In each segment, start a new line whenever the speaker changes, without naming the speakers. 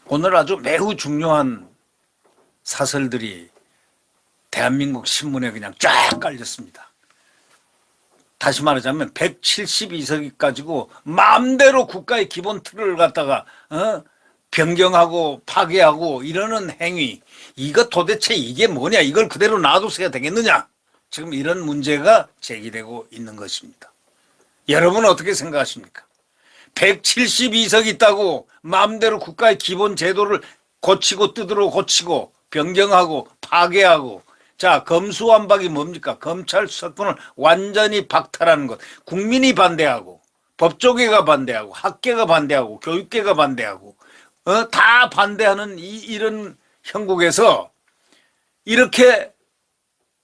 오늘 아주 매우 중요한 사설들이 대한민국 신문에 그냥 쫙 깔렸습니다. 다시 말하자면 172석이 가지고 마음대로 국가의 기본 틀을 갖다가 변경하고 파괴하고 이러는 행위, 이거 도대체 이게 뭐냐, 이걸 그대로 놔두어야 되겠느냐, 지금 이런 문제가 제기되고 있는 것입니다. 여러분은 어떻게 생각하십니까? 172석 있다고 마음대로 국가의 기본 제도를 고치고 뜯으러 고치고 변경하고 파괴하고, 자, 검수완박이 뭡니까? 검찰 수사권을 완전히 박탈하는 것. 국민이 반대하고 법조계가 반대하고 학계가 반대하고 교육계가 반대하고 다 반대하는 이런 형국에서 이렇게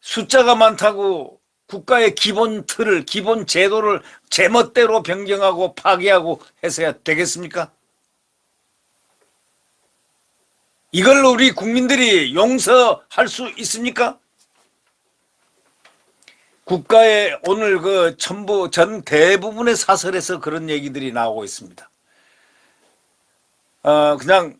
숫자가 많다고 국가의 기본 틀을, 기본 제도를 제멋대로 변경하고 파괴하고 해서야 되겠습니까? 이걸 우리 국민들이 용서할 수 있습니까? 국가의 오늘 그 전 대부분의 사설에서 그런 얘기들이 나오고 있습니다. 그냥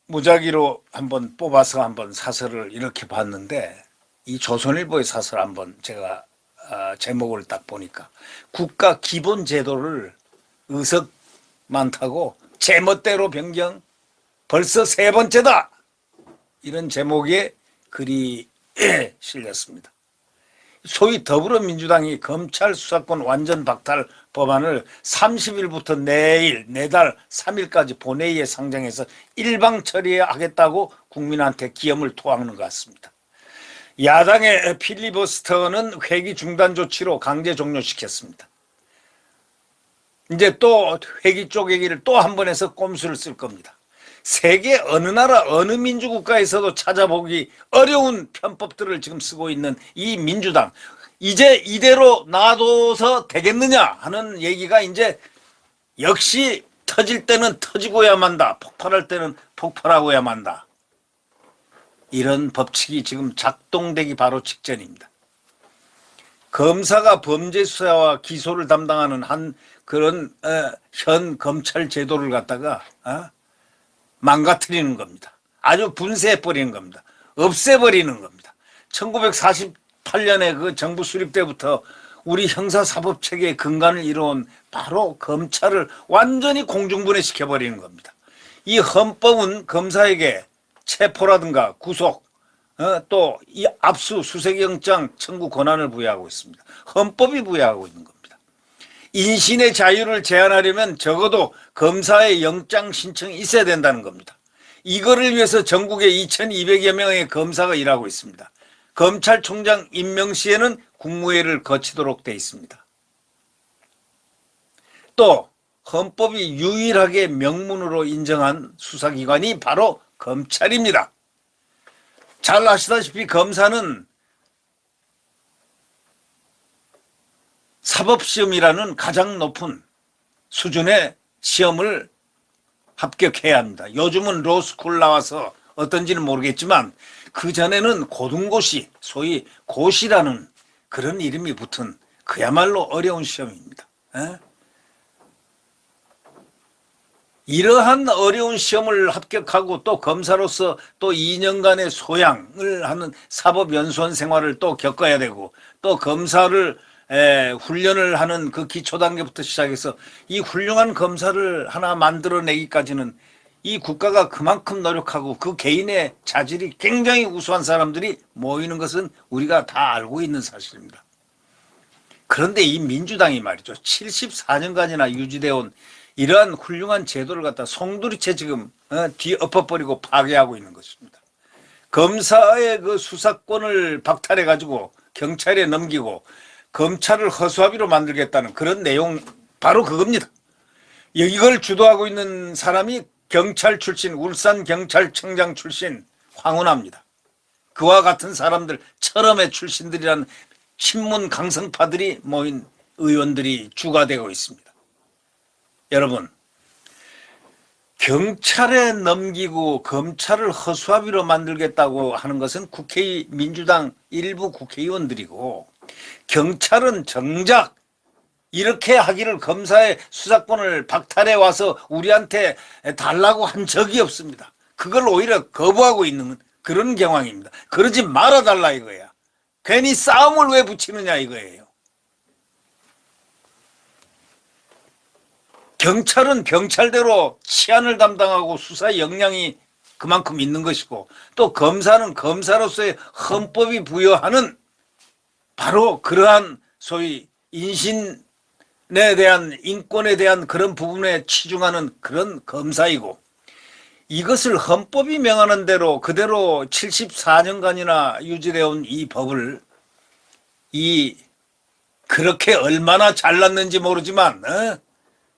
무작위로 한번 뽑아서 한번 사설을 이렇게 봤는데, 이 조선일보의 사설 한번 제가 제목을 딱 보니까 국가 기본 제도를 의석 많다고 제멋대로 변경 벌써 세 번째다, 이런 제목의 글이 실렸습니다. 소위 더불어민주당이 검찰 수사권 완전 박탈 법안을 30일부터 내달 3일까지 본회의에 상정해서 일방 처리하겠다고 국민한테 기염을 토하는 것 같습니다. 야당의 필리버스터는 회기 중단 조치로 강제 종료시켰습니다. 이제 또 회기 쪼개기를 또 한 번 해서 꼼수를 쓸 겁니다. 세계 어느 나라 어느 민주국가에서도 찾아보기 어려운 편법들을 지금 쓰고 있는 이 민주당, 이제 이대로 놔둬서 되겠느냐 하는 얘기가 이제 역시 터질 때는 터지고야 만다, 폭발할 때는 폭발하고야 만다, 이런 법칙이 지금 작동되기 바로 직전입니다. 검사가 범죄 수사와 기소를 담당하는 한 그런 현 검찰 제도를 갖다가 망가뜨리는 겁니다. 아주 분쇄해버리는 겁니다. 없애버리는 겁니다. 1948년에 그 정부 수립 때부터 우리 형사사법체계의 근간을 이뤄온 바로 검찰을 완전히 공중분해시켜버리는 겁니다. 이 헌법은 검사에게 체포라든가 구속, 또 이 압수 수색영장 청구 권한을 부여하고 있습니다. 헌법이 부여하고 있는 겁니다. 인신의 자유를 제한하려면 적어도 검사의 영장 신청이 있어야 된다는 겁니다. 이거를 위해서 전국에 2200여 명의 검사가 일하고 있습니다. 검찰총장 임명 시에는 국무회의를 거치도록 되어 있습니다. 또 헌법이 유일하게 명문으로 인정한 수사기관이 바로 검찰입니다. 잘 아시다시피 검사는 사법시험이라는 가장 높은 수준의 시험을 합격해야 합니다. 요즘은 로스쿨 나와서 어떤지는 모르겠지만 그전에는 고등고시, 소위 고시라는 그런 이름이 붙은 그야말로 어려운 시험입니다. 이러한 어려운 시험을 합격하고 또 검사로서 또 2년간의 소양을 하는 사법연수원 생활을 또 겪어야 되고, 또 검사를 훈련을 하는 그 기초 단계부터 시작해서 이 훌륭한 검사를 하나 만들어내기까지는 이 국가가 그만큼 노력하고 그 개인의 자질이 굉장히 우수한 사람들이 모이는 것은 우리가 다 알고 있는 사실입니다. 그런데 이 민주당이 말이죠, 74년간이나 유지되어 온 이러한 훌륭한 제도를 갖다 송두리째 지금 뒤엎어버리고 파괴하고 있는 것입니다. 검사의 그 수사권을 박탈해 가지고 경찰에 넘기고 검찰을 허수아비로 만들겠다는 그런 내용, 바로 그겁니다. 이걸 주도하고 있는 사람이 경찰 출신, 울산경찰청장 출신 황운하입니다. 그와 같은 사람들, 철험의 출신들이란 친문 강성파들이 모인 의원들이 주가 되고 있습니다. 여러분, 경찰에 넘기고 검찰을 허수아비로 만들겠다고 하는 것은 민주당 일부 국회의원들이고, 경찰은 정작 이렇게 하기를 검사의 수사권을 박탈해 와서 우리한테 달라고 한 적이 없습니다. 그걸 오히려 거부하고 있는 그런 경황입니다. 그러지 말아달라 이거야. 괜히 싸움을 왜 붙이느냐 이거예요. 경찰은 경찰대로 치안을 담당하고 수사 역량이 그만큼 있는 것이고, 또 검사는 검사로서의 헌법이 부여하는 바로 그러한 소위 인신에 대한, 인권에 대한 그런 부분에 치중하는 그런 검사이고, 이것을 헌법이 명하는 대로 그대로 74년간이나 유지되어 온 이 법을 그렇게 얼마나 잘났는지 모르지만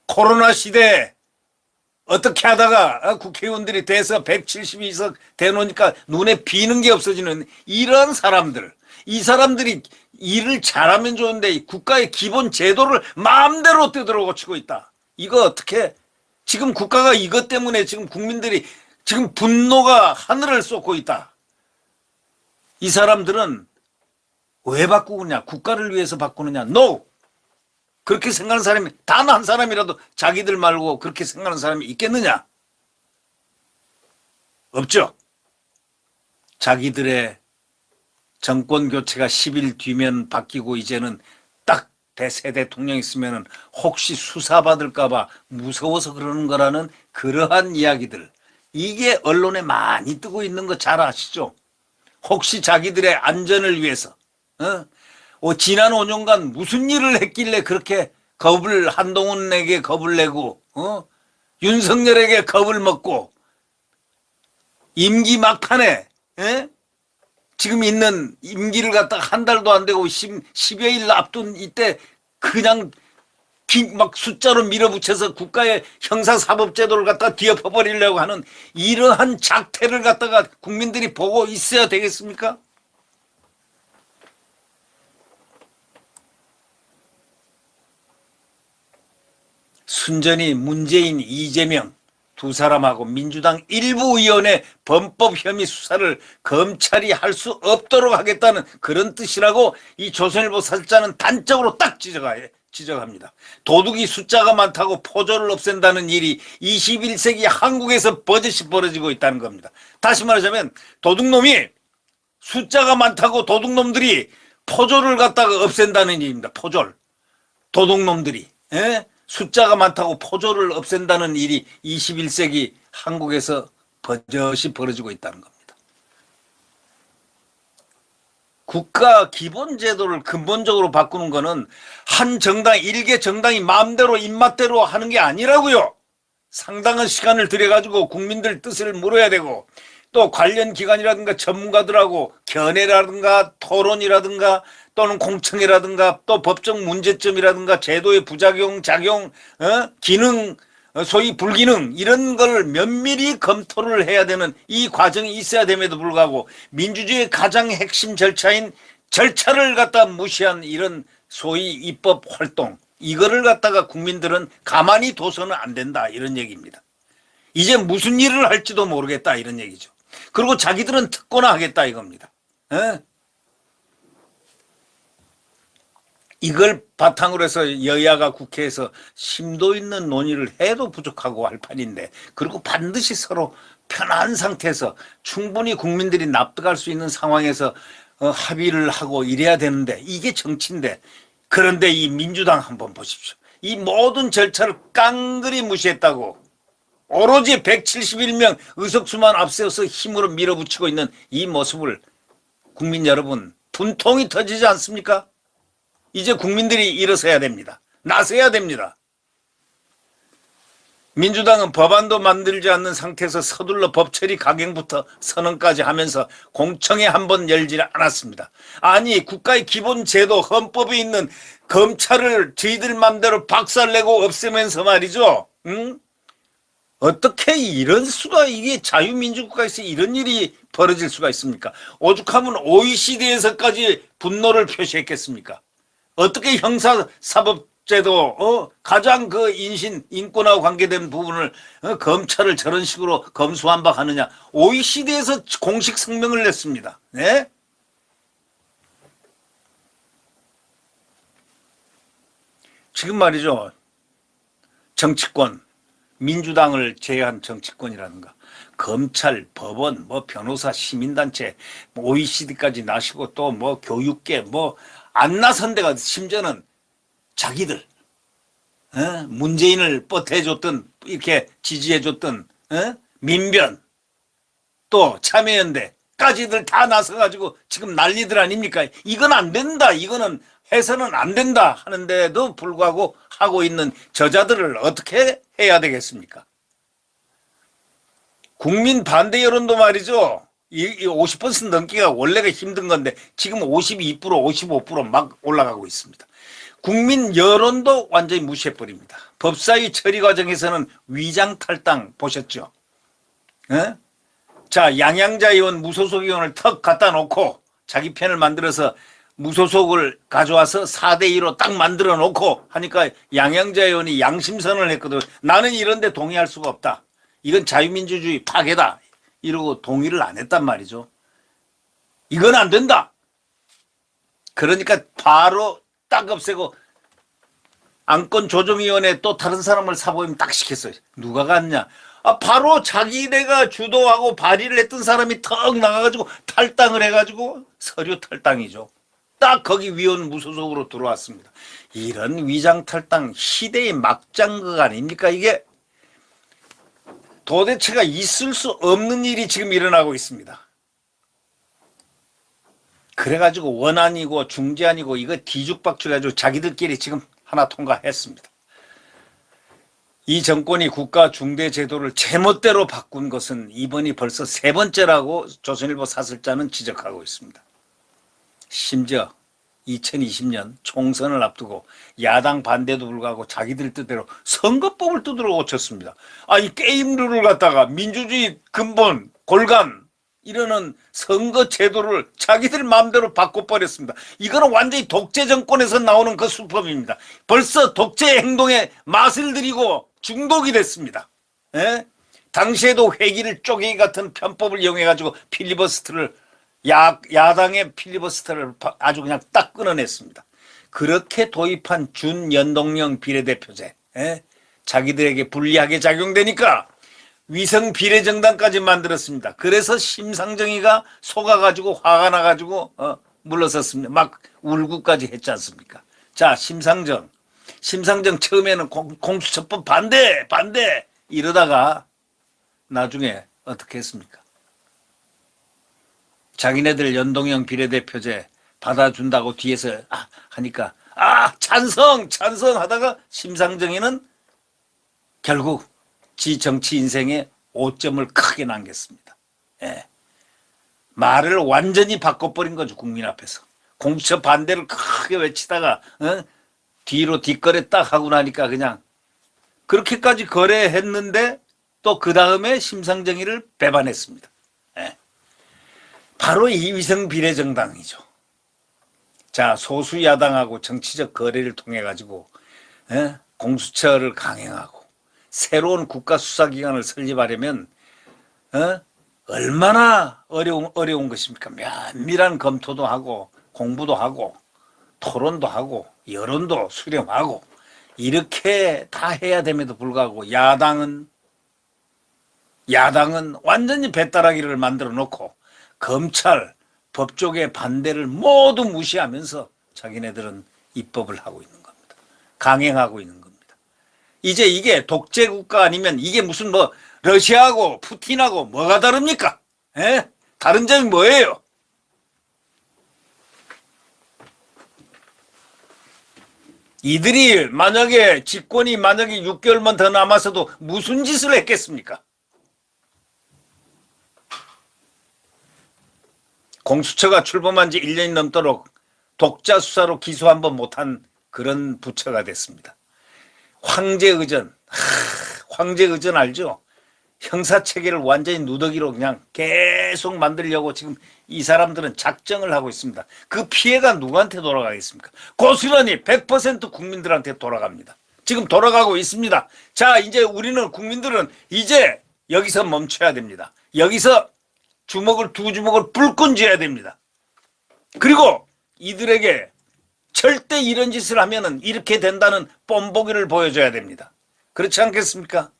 코로나 시대에 어떻게 하다가 국회의원들이 돼서 172석 되놓으니까 눈에 비는 게 없어지는 이런 사람들, 이 사람들이 일을 잘하면 좋은데 국가의 기본 제도를 마음대로 뜯어 고치고 있다. 이거 어떻게, 지금 국가가 이것 때문에 지금 국민들이 지금 분노가 하늘을 쏟고 있다. 이 사람들은 왜 바꾸느냐? 국가를 위해서 바꾸느냐? No! 그렇게 생각하는 사람이 단 한 사람이라도 자기들 말고 그렇게 생각하는 사람이 있겠느냐? 없죠. 자기들의 정권 교체가 10일 뒤면 바뀌고 이제는 딱 새 대통령이 있으면 혹시 수사받을까봐 무서워서 그러는 거라는 그러한 이야기들, 이게 언론에 많이 뜨고 있는 거 잘 아시죠? 혹시 자기들의 안전을 위해서 지난 5년간 무슨 일을 했길래 그렇게 한동훈에게 겁을 내고 윤석열에게 겁을 먹고 임기 막판에 지금 있는 임기를 갖다가 한 달도 안 되고 10여일 앞둔 이때 그냥 막 숫자로 밀어붙여서 국가의 형사사법제도를 갖다가 뒤엎어버리려고 하는 이러한 작태를 갖다가 국민들이 보고 있어야 되겠습니까? 순전히 문재인, 이재명 두 사람하고 민주당 일부 의원의 범법 혐의 수사를 검찰이 할 수 없도록 하겠다는 그런 뜻이라고 이 조선일보 사설자는 단적으로 딱 지적합니다. 도둑이 숫자가 많다고 포조를 없앤다는 일이 21세기 한국에서 버젓이 벌어지고 있다는 겁니다. 다시 말하자면 도둑놈이 숫자가 많다고 도둑놈들이 포조를 갖다가 없앤다는 일입니다. 포졸. 도둑놈들이. 숫자가 많다고 포조를 없앤다는 일이 21세기 한국에서 버젓이 벌어지고 있다는 겁니다. 국가 기본 제도를 근본적으로 바꾸는 거는 한 정당, 일개 정당이 마음대로 입맛대로 하는 게 아니라고요. 상당한 시간을 들여가지고 국민들 뜻을 물어야 되고, 또 관련 기관이라든가 전문가들하고 견해라든가 토론이라든가 또는 공청회라든가 또 법적 문제점이라든가 제도의 부작용, 작용, 기능, 소위 불기능, 이런 걸 면밀히 검토를 해야 되는 이 과정이 있어야 됨에도 불구하고 민주주의의 가장 핵심 절차인 절차를 갖다 무시한 이런 소위 입법 활동, 이거를 갖다가 국민들은 가만히 둬서는 안 된다, 이런 얘기입니다. 이제 무슨 일을 할지도 모르겠다, 이런 얘기죠. 그리고 자기들은 특권화 하겠다, 이겁니다. 이걸 바탕으로 해서 여야가 국회에서 심도 있는 논의를 해도 부족하고 할 판인데, 그리고 반드시 서로 편한 상태에서 충분히 국민들이 납득할 수 있는 상황에서 합의를 하고 이래야 되는데, 이게 정치인데, 그런데 이 민주당 한번 보십시오. 이 모든 절차를 깡그리 무시했다고 오로지 171명 의석수만 앞세워서 힘으로 밀어붙이고 있는 이 모습을 국민 여러분, 분통이 터지지 않습니까? 이제 국민들이 일어서야 됩니다. 나서야 됩니다. 민주당은 법안도 만들지 않는 상태에서 서둘러 법 처리 강행부터 선언까지 하면서 공청회 한 번 열지 않았습니다. 아니, 국가의 기본 제도 헌법에 있는 검찰을 저희들 맘대로 박살내고 없애면서 말이죠. 어떻게 이런 수가, 이게 자유민주국가에서 이런 일이 벌어질 수가 있습니까? 오죽하면 OECD에서까지 분노를 표시했겠습니까? 어떻게 형사사법제도 가장 그 인권하고 관계된 부분을 검찰을 저런 식으로 검수완박하느냐? OECD에서 공식 성명을 냈습니다. 네? 지금 말이죠. 정치권, 민주당을 제외한 정치권이라든가 검찰, 법원, 뭐 변호사, 시민단체, 뭐 OECD까지 나시고 또 뭐 교육계 뭐 안 나선 데가 심지어는 자기들 문재인을 뻗해줬던 이렇게 지지해줬던 민변 또 참여연대까지들 다 나서가지고 지금 난리들 아닙니까? 이건 안 된다. 이거는 해서는 안 된다 하는데도 불구하고 하고 있는 저자들을 어떻게 해야 되겠습니까? 국민 반대 여론도 말이죠. 이 50% 넘기가 원래가 힘든 건데 지금 52%, 55%막 올라가고 있습니다. 국민 여론도 완전히 무시해버립니다. 법사위 처리 과정에서는 위장 탈당 보셨죠? 자, 양양자 의원 무소속 의원을 턱 갖다 놓고 자기 편을 만들어서 무소속을 가져와서 4대2로 딱 만들어 놓고 하니까 양양자 의원이 양심선언을 했거든. 나는 이런 데 동의할 수가 없다. 이건 자유민주주의 파괴다. 이러고 동의를 안 했단 말이죠. 이건 안 된다. 그러니까 바로 딱 없애고 안건조정위원회 또 다른 사람을 사보이면 딱 시켰어요. 누가 갔냐. 바로 자기네가 주도하고 발의를 했던 사람이 턱 나가가지고 탈당을 해가지고 서류 탈당이죠. 딱 거기 위원 무소속으로 들어왔습니다. 이런 위장 탈당 시대의 막장극 아닙니까 이게? 도대체가 있을 수 없는 일이 지금 일어나고 있습니다. 그래가지고 원안이고 중재안이고 이거 뒤죽박죽 해가지고 자기들끼리 지금 하나 통과했습니다. 이 정권이 국가 중대 제도를 제멋대로 바꾼 것은 이번이 벌써 세 번째라고 조선일보 사설자는 지적하고 있습니다. 심지어 2020년 총선을 앞두고 야당 반대도 불구하고 자기들 뜻대로 선거법을 두드러 고쳤습니다. 이 게임 룰을 갖다가 민주주의 근본, 골간 이러는 선거 제도를 자기들 마음대로 바꿔버렸습니다. 이거는 완전히 독재 정권에서 나오는 그 수법입니다. 벌써 독재 행동에 맛을 들이고 중독이 됐습니다. 당시에도 회기를 쪼개기 같은 편법을 이용해가지고 필리버스터를 야당의 필리버스터를 아주 그냥 딱 끊어냈습니다. 그렇게 도입한 준연동형 비례대표제, 자기들에게 불리하게 작용되니까 위성 비례정당까지 만들었습니다. 그래서 심상정이가 속아가지고 화가 나가지고 물러섰습니다. 막 울고까지 했지 않습니까? 자, 심상정 처음에는 공수처법 반대 이러다가 나중에 어떻게 했습니까? 자기네들 연동형 비례대표제 받아준다고 뒤에서 하니까 찬성 하다가 심상정이는 결국 지 정치 인생에 오점을 크게 남겼습니다. 말을 완전히 바꿔버린 거죠. 국민 앞에서. 공수처 반대를 크게 외치다가 뒤로 뒷거래 딱 하고 나니까 그냥 그렇게까지 거래했는데 또 그 다음에 심상정이를 배반했습니다. 바로 이 위성 비례정당이죠. 자, 소수 야당하고 정치적 거래를 통해 가지고 공수처를 강행하고 새로운 국가수사기관을 설립하려면 얼마나 어려운 것입니까? 면밀한 검토도 하고 공부도 하고 토론도 하고 여론도 수렴하고 이렇게 다 해야 됨에도 불구하고 야당은 완전히 배따라기를 만들어 놓고 검찰, 법조계 반대를 모두 무시하면서 자기네들은 입법을 하고 있는 겁니다. 강행하고 있는 겁니다. 이제 이게 독재국가 아니면 이게 무슨 러시아하고 푸틴하고 뭐가 다릅니까? 다른 점이 뭐예요? 이들이 만약에 집권이 6개월만 더 남았어도 무슨 짓을 했겠습니까? 공수처가 출범한 지 1년이 넘도록 독자 수사로 기소 한번 못한 그런 부처가 됐습니다. 황제의전 알죠? 형사체계를 완전히 누더기로 그냥 계속 만들려고 지금 이 사람들은 작정을 하고 있습니다. 그 피해가 누구한테 돌아가겠습니까? 고스란히 100% 국민들한테 돌아갑니다. 지금 돌아가고 있습니다. 자, 이제 우리는 국민들은 이제 여기서 멈춰야 됩니다. 여기서 두 주먹을 불끈 쥐어야 됩니다. 그리고 이들에게 절대 이런 짓을 하면은 이렇게 된다는 뽐보기를 보여줘야 됩니다. 그렇지 않겠습니까?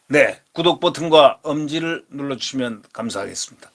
네, 구독 버튼과 엄지를 눌러주시면 감사하겠습니다.